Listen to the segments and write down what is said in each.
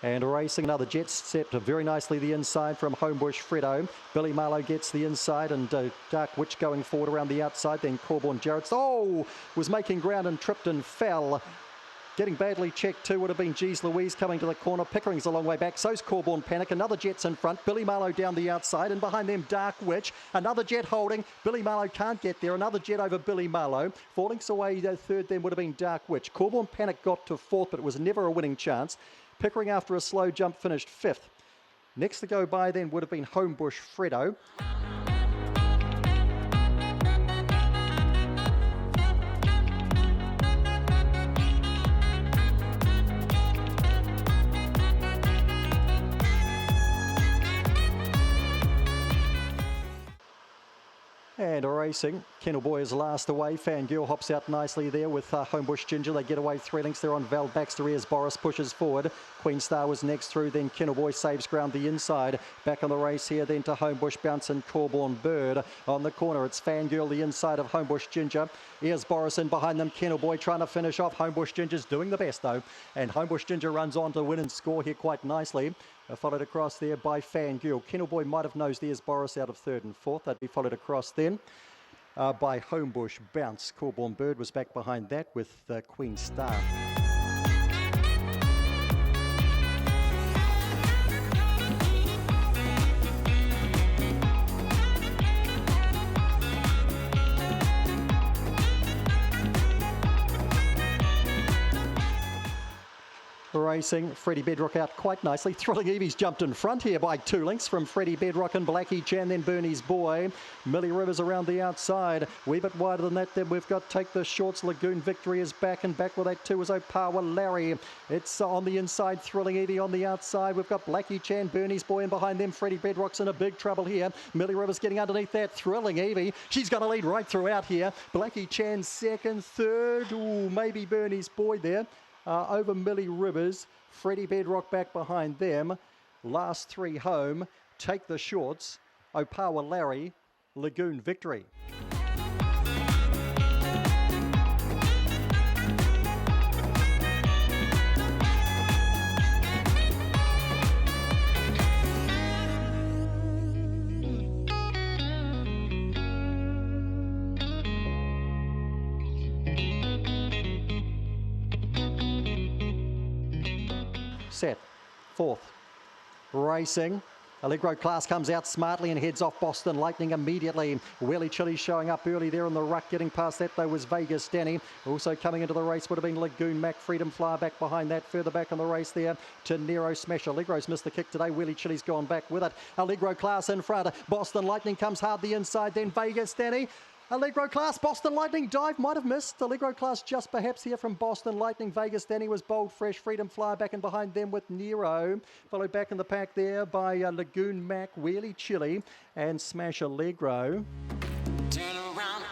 And racing another jet stepped very nicely the inside from Homebush Fredo. Billy Marlowe gets the inside and Dark Witch going forward around the outside. Then Corborn Jarrett's, was making ground and tripped and fell. Getting badly checked too would have been Geez Louise coming to the corner. Pickering's a long way back. So's Corborn Panic. Another jet's in front. Billy Marlowe down the outside. And behind them, Dark Witch. Another jet holding. Billy Marlowe can't get there. Another jet over Billy Marlowe. Falling away third then would have been Dark Witch. Corborn Panic got to fourth, but it was never a winning chance. Pickering after a slow jump finished fifth. Next to go by then would have been Homebush Fredo. And racing, Kennel Boy is last away. Fangirl hops out nicely there with Homebush Ginger. They get away 3 lengths there on Val Baxter as Boris pushes forward. Queen Star was next through, then Kennel Boy saves ground the inside. Back on the race here, then to Homebush Bounce and Corborn Bird. On the corner, it's Fangirl the inside of Homebush Ginger. Here's Boris in behind them. Kennel Boy trying to finish off. Homebush Ginger's doing the best though. And Homebush Ginger runs on to win and score here quite nicely. Followed across there by Fangirl. Kennel Boy might have nosed there's Boris out of third and fourth. They'd be followed across then by Homebush Bounce. Corborn Bird was back behind that with Queen Star. Racing, Freddie Bedrock out quite nicely. Thrilling Evie's jumped in front here by 2 lengths from Freddie Bedrock and Blackie Chan, then Bernie's Boy. Millie Rivers around the outside. Wee bit wider than that, then we've got Take the Shorts. Lagoon Victory is back, and back with that too is Opawa Larry. It's on the inside, Thrilling Evie on the outside. We've got Blackie Chan, Bernie's Boy, and behind them Freddie Bedrock's in a big trouble here. Millie Rivers getting underneath that. Thrilling Evie, she's going to lead right throughout here. Blackie Chan second, third, maybe Bernie's Boy there. Over Millie Rivers, Freddie Bedrock back behind them. Last 3 home, Take the Shorts, Opawa Larry, Lagoon Victory. Set, fourth, racing. Allegro Class comes out smartly and heads off Boston Lightning immediately. Welly Chili showing up early there in the ruck. Getting past that though was Vegas Danny. Also coming into the race would have been Lagoon Mac. Freedom Flyer back behind that. Further back on the race there to Nero Smash. Allegro's missed the kick today. Welly Chili's gone back with it. Allegro Class in front. Boston Lightning comes hard the inside. Then Vegas Danny. Allegro Class, Boston Lightning dive, might have missed. Allegro Class just perhaps here from Boston Lightning. Vegas Danny was bold, fresh. Freedom Flyer back in behind them with Nero. Followed back in the pack there by Lagoon Mac, Wheelie Chili and Smash Allegro. Turn around.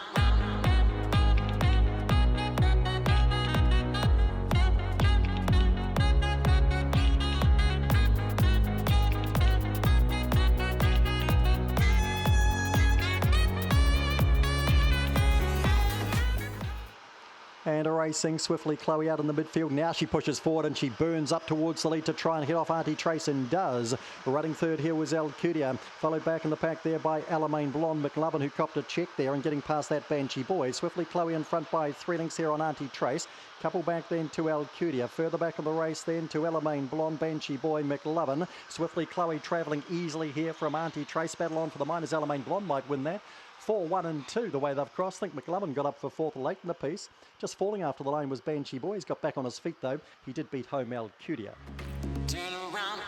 And a racing swiftly, Chloe out in the midfield. Now she pushes forward and she burns up towards the lead to try and hit off Auntie Trace, and does. Running third here was Alcudia. Followed back in the pack there by Alamein Blonde McLovin, who copped a check there and getting past that Banshee Boy. Swiftly, Chloe in front by 3 lengths here on Auntie Trace. Couple back then to Alcudia. Further back in the race then to Alamein Blonde, Banshee Boy, McLovin. Swiftly, Chloe travelling easily here from Auntie Trace. Battle on for the minors. Alamein Blonde might win that. 4, 1 and 2 the way they've crossed. I think McLovin got up for fourth late in the piece. Just falling after the line was Banshee Boy. He's got back on his feet though. He did beat home Alcudia. Turn around.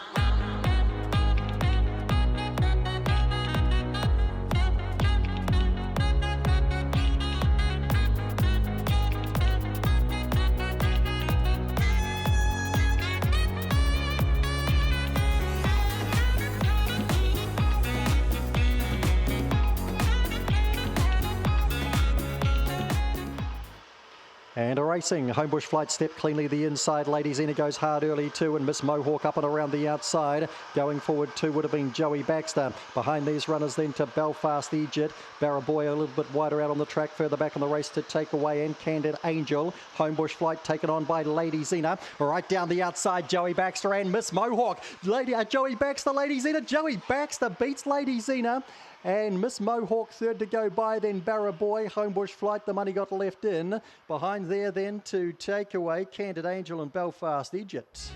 And a racing. Homebush Flight step cleanly the inside. Lady Zena goes hard early too, and Miss Mohawk up and around the outside. Going forward too would have been Joey Baxter. Behind these runners then to Belfast Egypt. Barraboy a little bit wider out on the track, further back in the race to take away, and Candid Angel. Homebush Flight taken on by Lady Zena. Right down the outside, Joey Baxter and Miss Mohawk. Joey Baxter, Lady Zena. Joey Baxter beats Lady Zena. And Miss Mohawk third to go by, then Barraboy. Homebush Flight, the money got left in. Behind there then to take away Candid Angel and Belfast Egypt.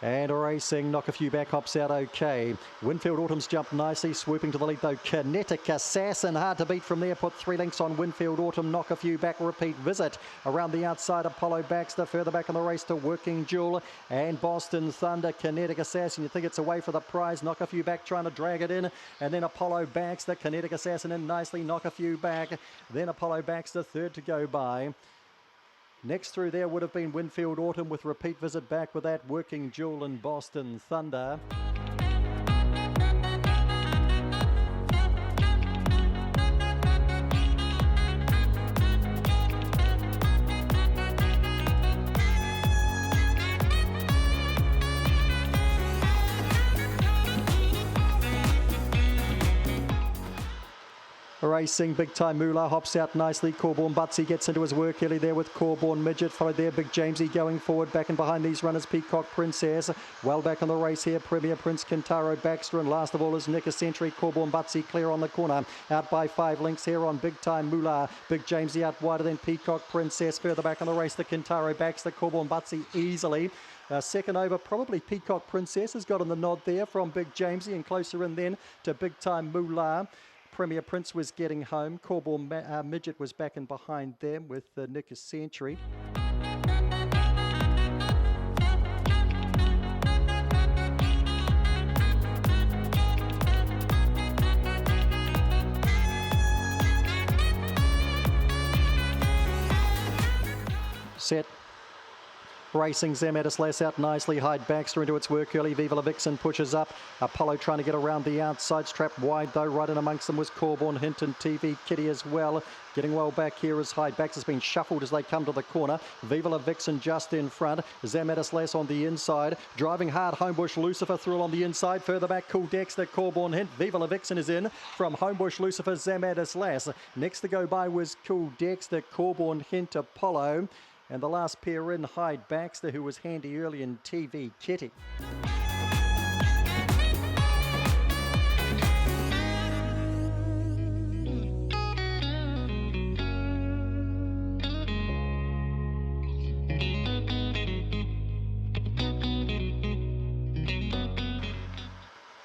And a racing, knock a few back, hops out okay. Winfield Autumn's jumped nicely, swooping to the lead though. Kinetic Assassin, hard to beat from there, put 3 lengths on Winfield Autumn. Knock a few back, Repeat Visit. Around the outside, Apollo Baxter, further back in the race to Working Jewel and Boston Thunder. Kinetic Assassin, you think it's away for the prize. Knock a few back, trying to drag it in. And then Apollo Baxter, Kinetic Assassin in nicely, knock a few back. Then Apollo Baxter, third to go by. Next through there would have been Winfield Autumn with Repeat Visit back with that, Working Jewel and Boston Thunder. Racing, Big Time Moolah hops out nicely. Corborn Butsy gets into his work early there with Corborn Midget. Followed there, Big Jamesy going forward. Back and behind these runners, Peacock Princess. Well back on the race here, Premier Prince, Kintaro Baxter. And last of all is Nick Eccentric. Corborn Butsy clear on the corner. Out by 5 lengths here on Big Time Moolah. Big Jamesy out wider than Peacock Princess. Further back on the race, the Kintaro Baxter. Corborn Butsy easily. Second over, probably Peacock Princess has got on the nod there from Big Jamesy, and closer in then to Big Time Moolah. Premier Prince was getting home. Corborn Midget was back in behind them with Nick Eccentric. Set. Racing, Zamatis Lass out nicely. Hyde Baxter into its work early. Viva La Vixen pushes up. Apollo trying to get around the outside. Strapped wide though. Right in amongst them was Corborn, Hinton, TV Kitty as well. Getting well back here as Hyde Baxter's been shuffled as they come to the corner. Viva La Vixen just in front. Zamatis Lass on the inside. Driving hard, Homebush Lucifer through on the inside. Further back, Cool Dexter, Corborn Hint. Viva La Vixen is in from Homebush Lucifer, Zamatis Lass. Next to go by was Cool Dexter, Corborn Hint, Apollo. And the last pair in, Hyde Baxter, who was handy early in TV Kitty.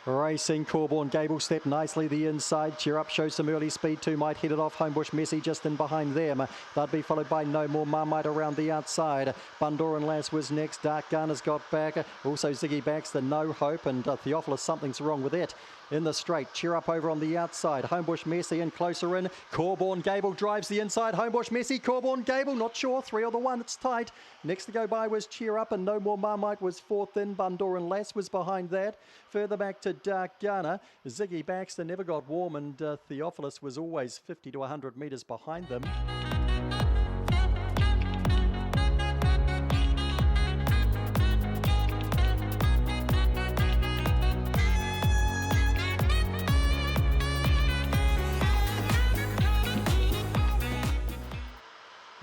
Racing, Corborn Gable step nicely the inside. Cheer Up shows some early speed too. Might hit it off. Homebush Messy just in behind them. They'd be followed by No More Marmite around the outside. Bundoran Lass was next. Dark Gun has got back. Also Ziggy Baxter, No Hope, and Theophilus, something's wrong with it. In the straight, Cheer Up over on the outside. Homebush Messy and closer in. Corborn Gable drives the inside. Homebush Messy, Corborn Gable, not sure. 3 or the 1, it's tight. Next to go by was Cheer Up, and No More Marmite was fourth in. Bundoran Lass was behind that. Further back to Dark Gunner. Ziggy Baxter never got warm, and Theophilus was always 50 to 100 metres behind them.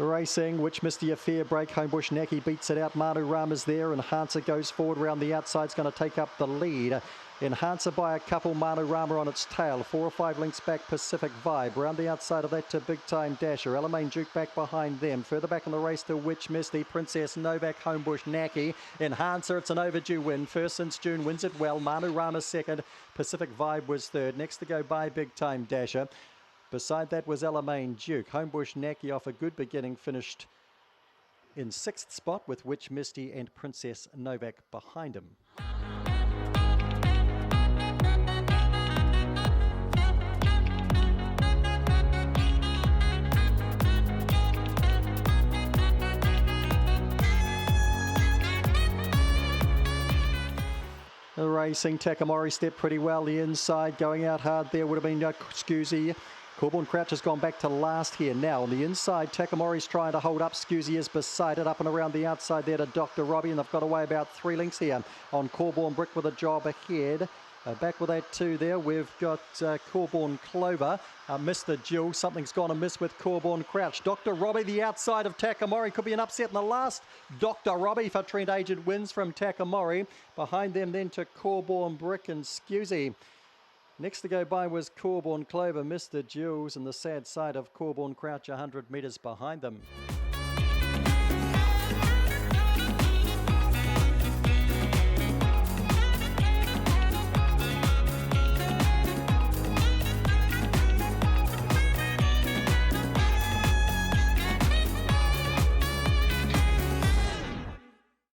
Racing, which missed a fair break. Homebush Naki beats it out. Manu Rama's there. Enhancer goes forward around the outside. It's going to take up the lead. Enhancer by a couple. Manu Rama on its tail. 4 or 5 lengths back, Pacific Vibe. Around the outside of that to Big Time Dasher. Alamein Duke back behind them. Further back in the race to Witch Misty, Princess Novak, Homebush Naki. Enhancer, it's an overdue win. First since June, wins it well. Manu Rama second. Pacific Vibe was third. Next to go by Big Time Dasher. Beside that was Alamein Duke. Homebush Naki off a good beginning, finished in 6th spot with Witch Misty and Princess Novak behind him. racing. Takamori stepped pretty well. The inside going out hard there would have been Scusi. Corborn Crouch has gone back to last here now. On the inside, Takamori's trying to hold up. Scusi is beside it, up and around the outside there to Dr. Robbie, and they've got away about 3 lengths here on Corborn Brick with a job ahead. Back with that 2 there, we've got Corborn Clover. Mr. Jill, something's gone amiss with Corborn Crouch. Dr. Robbie, the outside of Takamori, could be an upset in the last. Dr. Robbie for Trent Agent wins from Takamori. Behind them then to Corborn Brick and Scusi. Next to go by was Corborn Clover, Mr. Jules, and the sad side of Corborn Crouch 100 metres behind them.